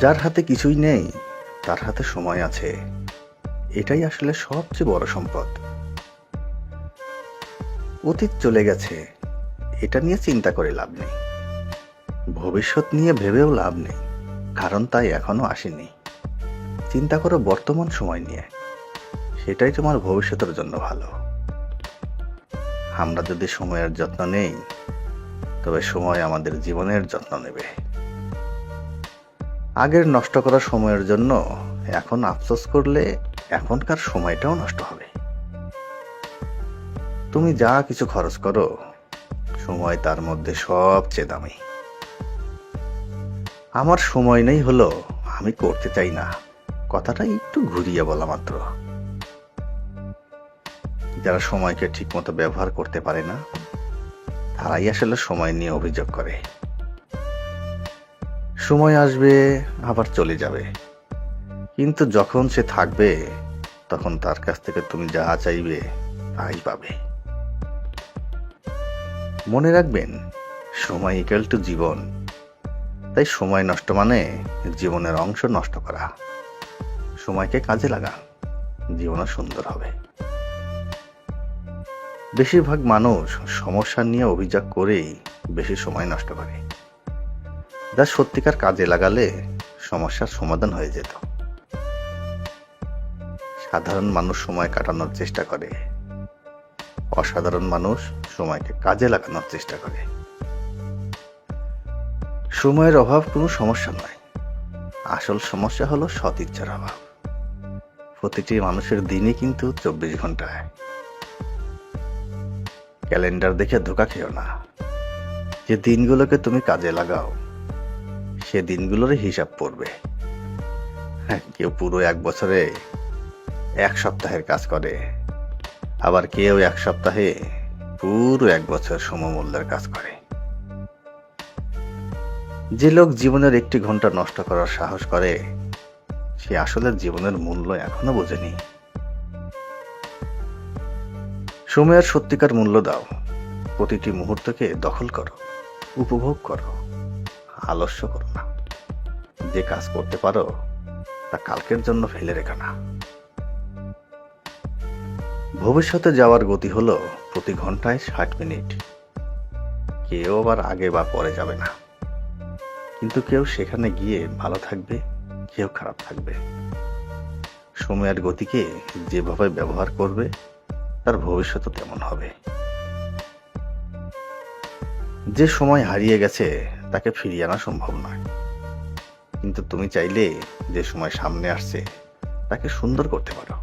যার হাতে কিছুই নেই তার হাতে সময় আছে, এটাই আসলে সবচেয়ে বড় সম্পদ। অতীত চলে গেছে, এটা নিয়ে চিন্তা করে লাভ নেই। ভবিষ্যৎ নিয়ে ভেবেও লাভ নেই, কারণ তাই এখনো আসেনি। চিন্তা করো বর্তমান সময় নিয়ে, সেটাই তোমার ভবিষ্যতের জন্য ভালো। আমরা যদি সময়ের যত্ন নেই, তবে সময় আমাদের জীবনের যত্ন নেবে। আগের নষ্ট করা সময়ের জন্য এখন আফসোস করলে এখনকার সময়টাও নষ্ট হবে। তুমি যা কিছু খরচ করো, সময় তার মধ্যে সবচেয়ে দামি। আমার সময় নেই হলো আমি করতে চাই না, কথাটা একটু ঘুরিয়ে বলা মাত্র। যারা সময়কে ঠিকমতো ব্যবহার করতে পারে না, তারাই আসলে সময় নিয়ে অভিযোগ করে। সময় আসবে আবার চলে যাবে, কিন্তু যখন সে থাকবে তখন তার কাছ থেকে তুমি যা চাইবে তাই পাবে। মনে রাখবেন, সময় ইকুয়াল টু জীবন। তাই সময় নষ্ট মানে জীবনের অংশ নষ্ট করা। সময়কে কাজে লাগা, জীবনও সুন্দর হবে। বেশিরভাগ মানুষ সমস্যা নিয়ে অভিযোগ করেই বেশি সময় নষ্ট করে, যা সত্যিকার কাজে লাগালে সমস্যার সমাধান হয়ে যেত। সাধারণ মানুষ সময় কাটানোর চেষ্টা করে, অসাধারণ মানুষ সময়কে কাজে লাগানোর চেষ্টা করে। সময়ের অভাব কোনো সমস্যা নয়, আসল সমস্যা হলো সদিচ্ছার অভাব। প্রতিটি মানুষের দিনই কিন্তু 24 ঘন্টায়। ক্যালেন্ডার দেখে ধোঁকা খেও না। যে দিনগুলোকে তুমি কাজে লাগাও, সে দিনগুলোর হিসাব পড়বে। কেউ পুরো 1 বছরে 1 সপ্তাহের কাজ করে, আবার কেউ 1 সপ্তাহে পুরো 1 বছর সমমূল্যের কাজ করে। যে লোক জীবনের 1টি ঘন্টা নষ্ট করার সাহস করে, সে আসলে জীবনের মূল্য এখনো বোঝেনি। সময়ের সত্যিকার মূল্য দাও, প্রতিটি মুহূর্তকে দখল করো, উপভোগ করো, আলস্য করো না। যে কাজ করতে পারো তা কালকের জন্য ফেলে রেখো না। ভবিষ্যতে যাওয়ার গতি হলো প্রতি ঘন্টায় 60 মিনিট। কেউ আবার আগে বা পরে যাবে না, কিন্তু কেউ সেখানে গিয়ে ভালো থাকবে, কেউ খারাপ থাকবে। সময়ের গতিকে যেভাবে ব্যবহার করবে, তার ভবিষ্যৎও তেমন হবে। যে সময় হারিয়ে গেছে তাকে ফিরিয়ে আনা সম্ভব নয়, কিন্তু তুমি চাইলে যে সময় সামনে আসছে তাকে সুন্দর করতে পারো।